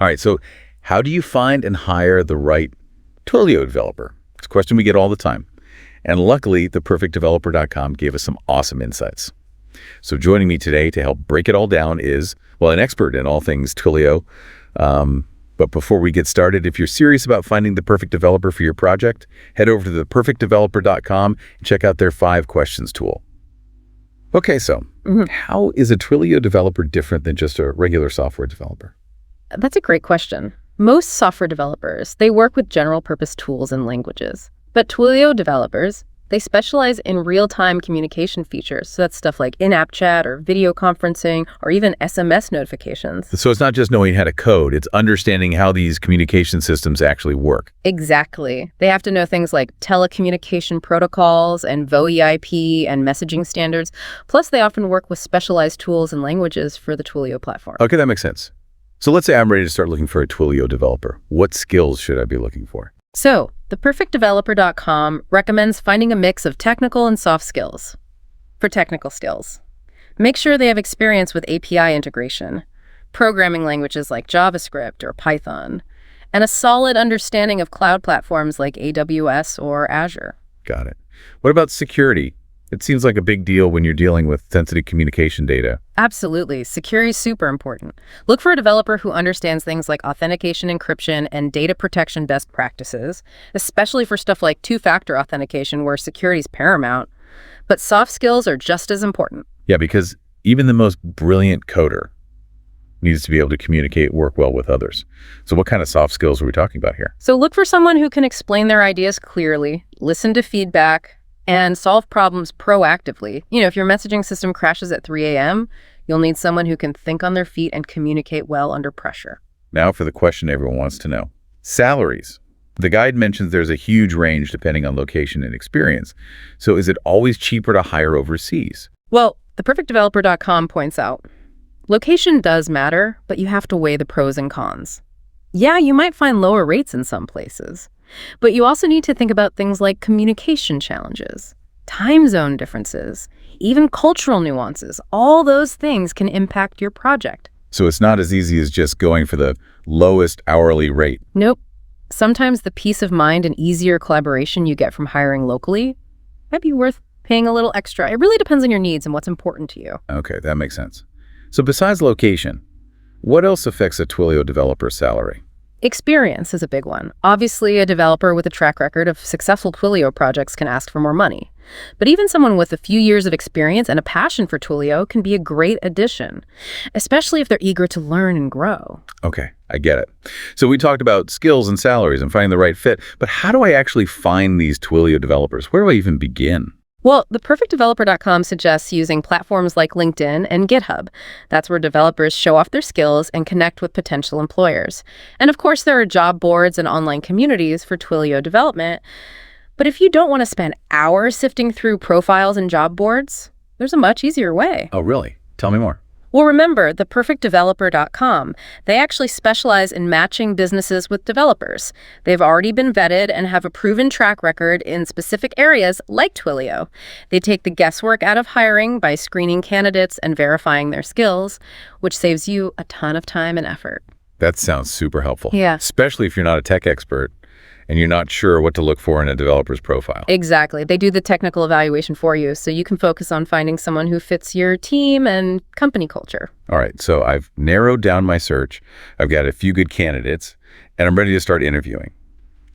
All right, so how do you find and hire the right Twilio developer? It's a question we get all the time. And luckily, theperfectdeveloper.com gave us some awesome insights. So joining me today to help break it all down is, well, an expert in all things Twilio. But before we get started, if you're serious about finding the perfect developer for your project, head over to theperfectdeveloper.com and check out their 5 questions tool. Okay, so how is a Twilio developer different than just a regular software developer? That's a great question. Most software developers, they work with general purpose tools and languages. But Twilio developers, they specialize in real-time communication features. So that's stuff like in-app chat or video conferencing or even SMS notifications. So it's not just knowing how to code, it's understanding how these communication systems actually work. Exactly. They have to know things like telecommunication protocols and VoIP and messaging standards. Plus, they often work with specialized tools and languages for the Twilio platform. Okay, that makes sense. So let's say I'm ready to start looking for a Twilio developer. What skills should I be looking for? So, theperfectdeveloper.com recommends finding a mix of technical and soft skills. For technical skills, make sure they have experience with API integration, programming languages like JavaScript or Python, and a solid understanding of cloud platforms like AWS or Azure. Got it. What about security? It seems like a big deal when you're dealing with sensitive communication data. Absolutely. Security is super important. Look for a developer who understands things like authentication, encryption, and data protection best practices, especially for stuff like two-factor authentication where security is paramount. But soft skills are just as important. Yeah, because even the most brilliant coder needs to be able to communicate, work well with others. So what kind of soft skills are we talking about here? So look for someone who can explain their ideas clearly, listen to feedback, and solve problems proactively. If your messaging system crashes at 3 a.m., you'll need someone who can think on their feet and communicate well under pressure. Now for the question everyone wants to know. Salaries. The guide mentions there's a huge range depending on location and experience. So is it always cheaper to hire overseas? Well, theperfectdeveloper.com points out, location does matter, but you have to weigh the pros and cons. Yeah, you might find lower rates in some places. But you also need to think about things like communication challenges, time zone differences, even cultural nuances. All those things can impact your project. So it's not as easy as just going for the lowest hourly rate. Nope. Sometimes the peace of mind and easier collaboration you get from hiring locally might be worth paying a little extra. It really depends on your needs and what's important to you. Okay, that makes sense. So besides location, what else affects a Twilio developer's salary? Experience is a big one. Obviously, a developer with a track record of successful Twilio projects can ask for more money. But even someone with a few years of experience and a passion for Twilio can be a great addition, especially if they're eager to learn and grow. Okay, I get it. So we talked about skills and salaries and finding the right fit, but how do I actually find these Twilio developers? Where do I even begin? Well, theperfectdeveloper.com suggests using platforms like LinkedIn and GitHub. That's where developers show off their skills and connect with potential employers. And of course, there are job boards and online communities for Twilio development. But if you don't want to spend hours sifting through profiles and job boards, there's a much easier way. Oh, really? Tell me more. Well, remember, theperfectdeveloper.com, they actually specialize in matching businesses with developers. They've already been vetted and have a proven track record in specific areas like Twilio. They take the guesswork out of hiring by screening candidates and verifying their skills, which saves you a ton of time and effort. That sounds super helpful. Yeah. Especially if you're not a tech expert and you're not sure what to look for in a developer's profile. Exactly. They do the technical evaluation for you, so you can focus on finding someone who fits your team and company culture. All right, so I've narrowed down my search. I've got a few good candidates, and I'm ready to start interviewing.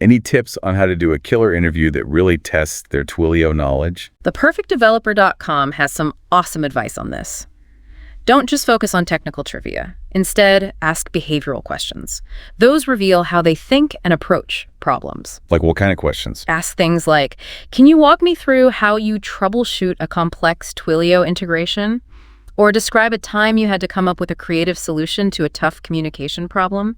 Any tips on how to do a killer interview that really tests their Twilio knowledge? Theperfectdeveloper.com has some awesome advice on this. Don't just focus on technical trivia. Instead, ask behavioral questions. Those reveal how they think and approach problems. Like what kind of questions? Ask things like, can you walk me through how you troubleshoot a complex Twilio integration? Or describe a time you had to come up with a creative solution to a tough communication problem?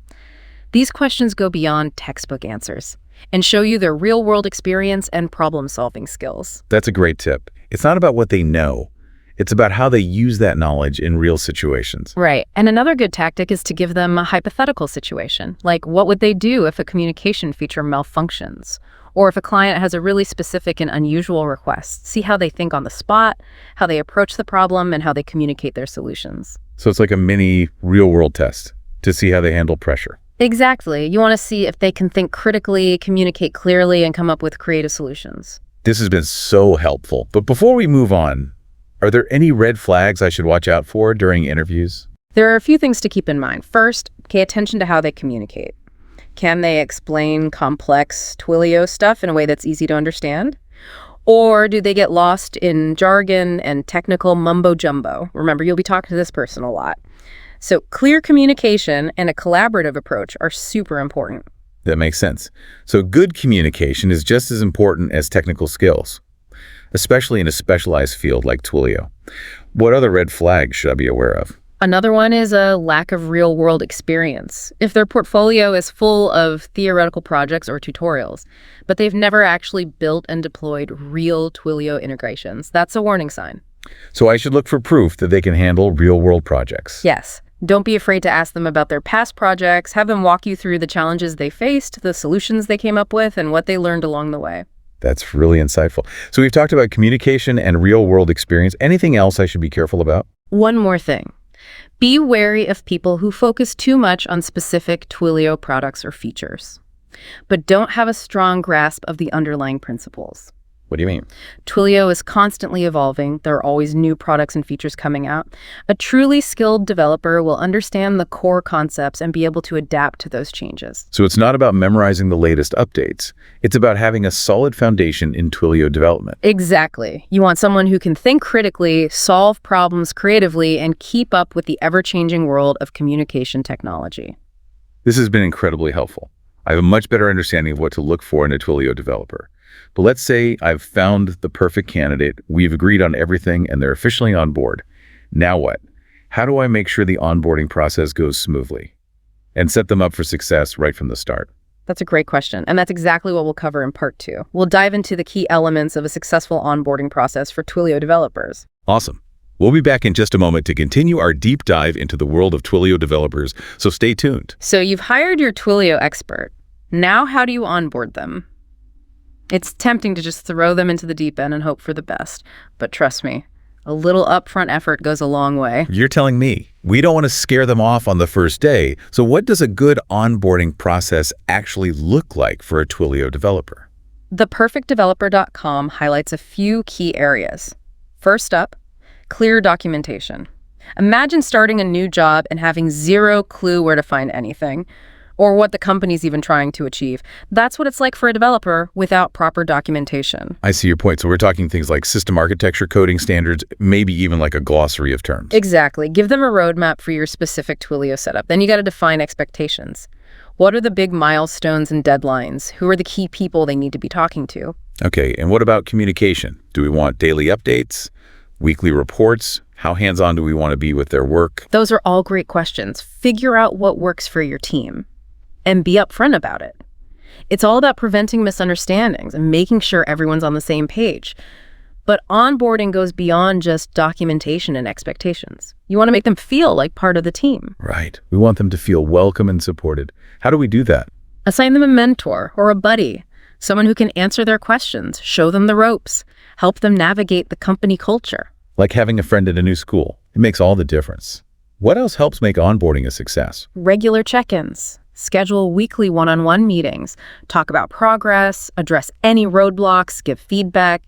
These questions go beyond textbook answers and show you their real-world experience and problem-solving skills. That's a great tip. It's not about what they know. It's about how they use that knowledge in real situations. Right. And another good tactic is to give them a hypothetical situation. Like, what would they do if a communication feature malfunctions? Or if a client has a really specific and unusual request, see how they think on the spot, how they approach the problem, and how they communicate their solutions. So it's like a mini real-world test to see how they handle pressure. Exactly. You want to see if they can think critically, communicate clearly, and come up with creative solutions. This has been so helpful. But before we move on, are there any red flags I should watch out for during interviews? There are a few things to keep in mind. First, pay attention to how they communicate. Can they explain complex Twilio stuff in a way that's easy to understand? Or do they get lost in jargon and technical mumbo-jumbo? Remember, you'll be talking to this person a lot. So clear communication and a collaborative approach are super important. That makes sense. So good communication is just as important as technical skills, especially in a specialized field like Twilio. What other red flags should I be aware of? Another one is a lack of real-world experience. If their portfolio is full of theoretical projects or tutorials, but they've never actually built and deployed real Twilio integrations, that's a warning sign. So I should look for proof that they can handle real-world projects. Yes. Don't be afraid to ask them about their past projects. Have them walk you through the challenges they faced, the solutions they came up with, and what they learned along the way. That's really insightful. So we've talked about communication and real-world experience. Anything else I should be careful about? One more thing. Be wary of people who focus too much on specific Twilio products or features, but don't have a strong grasp of the underlying principles. What do you mean? Twilio is constantly evolving. There are always new products and features coming out. A truly skilled developer will understand the core concepts and be able to adapt to those changes. So it's not about memorizing the latest updates. It's about having a solid foundation in Twilio development. Exactly. You want someone who can think critically, solve problems creatively, and keep up with the ever-changing world of communication technology. This has been incredibly helpful. I have a much better understanding of what to look for in a Twilio developer. But let's say I've found the perfect candidate, we've agreed on everything, and they're officially on board. Now what? How do I make sure the onboarding process goes smoothly and set them up for success right from the start? That's a great question, and that's exactly what we'll cover in part 2. We'll dive into the key elements of a successful onboarding process for Twilio developers. Awesome. We'll be back in just a moment to continue our deep dive into the world of Twilio developers, so stay tuned. So you've hired your Twilio expert. Now how do you onboard them? It's tempting to just throw them into the deep end and hope for the best. But trust me, a little upfront effort goes a long way. You're telling me we don't want to scare them off on the first day. So what does a good onboarding process actually look like for a Twilio developer? ThePerfectDeveloper.com highlights a few key areas. First up, clear documentation. Imagine starting a new job and having zero clue where to find anything, or what the company's even trying to achieve. That's what it's like for a developer without proper documentation. I see your point. So we're talking things like system architecture, coding standards, maybe even like a glossary of terms. Exactly. Give them a roadmap for your specific Twilio setup. Then you got to define expectations. What are the big milestones and deadlines? Who are the key people they need to be talking to? Okay, and what about communication? Do we want daily updates, weekly reports? How hands-on do we want to be with their work? Those are all great questions. Figure out what works for your team and be upfront about it. It's all about preventing misunderstandings and making sure everyone's on the same page. But onboarding goes beyond just documentation and expectations. You want to make them feel like part of the team. Right. We want them to feel welcome and supported. How do we do that? Assign them a mentor or a buddy, someone who can answer their questions, show them the ropes, help them navigate the company culture. Like having a friend at a new school. It makes all the difference. What else helps make onboarding a success? Regular check-ins. Schedule weekly one-on-one meetings, talk about progress, address any roadblocks, give feedback,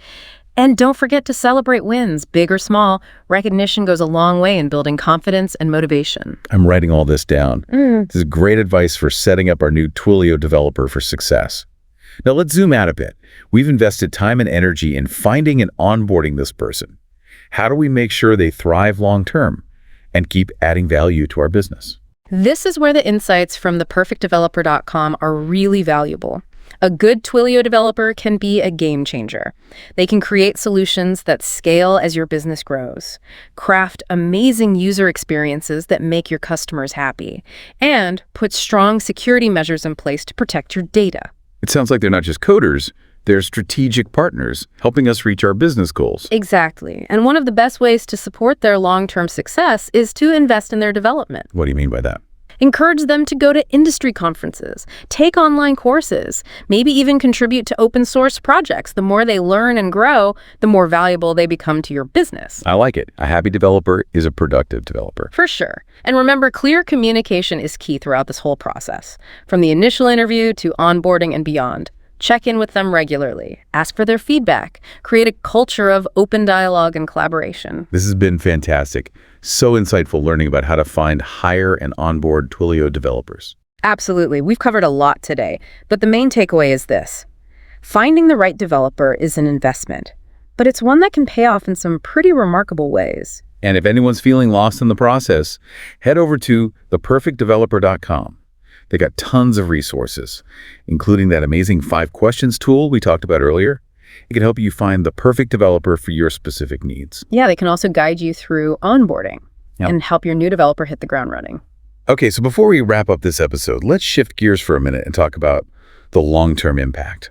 and don't forget to celebrate wins, big or small. Recognition goes a long way in building confidence and motivation. I'm writing all this down. This is great advice for setting up our new Twilio developer for success. Now let's zoom out a bit. We've invested time and energy in finding and onboarding this person. How do we make sure they thrive long-term and keep adding value to our business? This is where the insights from theperfectdeveloper.com are really valuable. A good Twilio developer can be a game changer. They can create solutions that scale as your business grows, craft amazing user experiences that make your customers happy, and put strong security measures in place to protect your data. It sounds like they're not just coders, they're strategic partners helping us reach our business goals. Exactly. And one of the best ways to support their long-term success is to invest in their development. What do you mean by that? Encourage them to go to industry conferences, take online courses, maybe even contribute to open source projects. The more they learn and grow, the more valuable they become to your business. I like it. A happy developer is a productive developer. For sure. And remember, clear communication is key throughout this whole process, from the initial interview to onboarding and beyond. Check in with them regularly, ask for their feedback, create a culture of open dialogue and collaboration. This has been fantastic. So insightful learning about how to find, hire, and onboard Twilio developers. Absolutely. We've covered a lot today, but the main takeaway is this. Finding the right developer is an investment, but it's one that can pay off in some pretty remarkable ways. And if anyone's feeling lost in the process, head over to theperfectdeveloper.com. They got tons of resources, including that amazing 5 questions tool we talked about earlier. It can help you find the perfect developer for your specific needs. Yeah, they can also guide you through onboarding and help your new developer hit the ground running. Okay, so before we wrap up this episode, let's shift gears for a minute and talk about the long-term impact.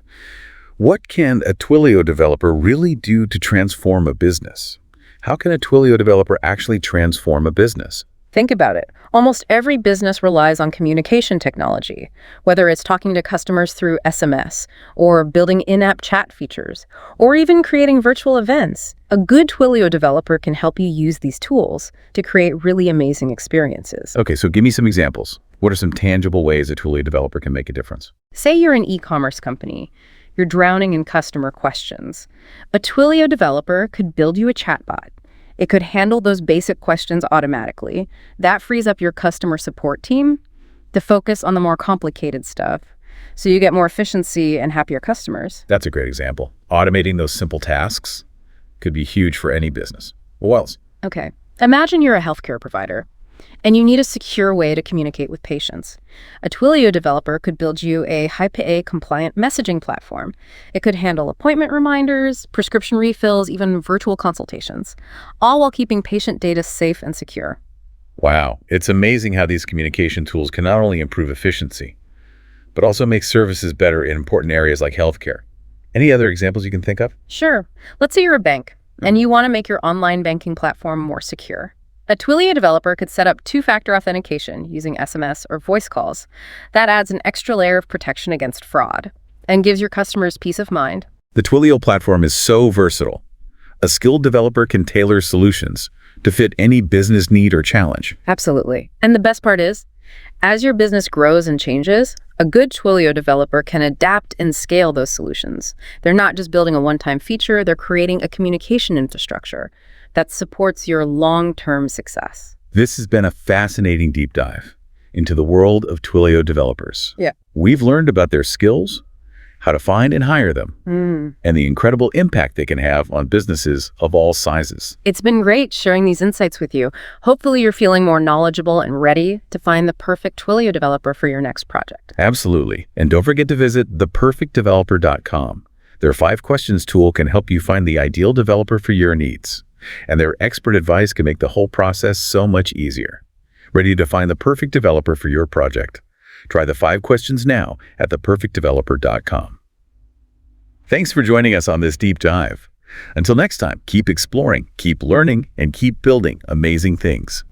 What can a Twilio developer really do to transform a business? How can a Twilio developer actually transform a business? Think about it. Almost every business relies on communication technology, whether it's talking to customers through SMS, or building in-app chat features, or even creating virtual events. A good Twilio developer can help you use these tools to create really amazing experiences. Okay, so give me some examples. What are some tangible ways a Twilio developer can make a difference? Say you're an e-commerce company. You're drowning in customer questions. A Twilio developer could build you a chatbot. It could handle those basic questions automatically. That frees up your customer support team to focus on the more complicated stuff, so you get more efficiency and happier customers. That's a great example. Automating those simple tasks could be huge for any business. What else? Okay, imagine you're a healthcare provider, and you need a secure way to communicate with patients. A Twilio developer could build you a HIPAA compliant messaging platform. It could handle appointment reminders, prescription refills, even virtual consultations, all while keeping patient data safe and secure. Wow, it's amazing how these communication tools can not only improve efficiency, but also make services better in important areas like healthcare. Any other examples you can think of? Sure. Let's say you're a bank, and you want to make your online banking platform more secure. A Twilio developer could set up 2-factor authentication using SMS or voice calls. That adds an extra layer of protection against fraud and gives your customers peace of mind. The Twilio platform is so versatile. A skilled developer can tailor solutions to fit any business need or challenge. Absolutely. And the best part is, as your business grows and changes, a good Twilio developer can adapt and scale those solutions. They're not just building a one-time feature, they're creating a communication infrastructure that supports your long-term success. This has been a fascinating deep dive into the world of Twilio developers. Yeah. We've learned about their skills, how to find and hire them, and the incredible impact they can have on businesses of all sizes. It's been great sharing these insights with you. Hopefully you're feeling more knowledgeable and ready to find the perfect Twilio developer for your next project. Absolutely. And don't forget to visit theperfectdeveloper.com. Their 5 questions tool can help you find the ideal developer for your needs. And their expert advice can make the whole process so much easier. Ready to find the perfect developer for your project? Try the 5 questions now at theperfectdeveloper.com. Thanks for joining us on this deep dive. Until next time, keep exploring, keep learning, and keep building amazing things.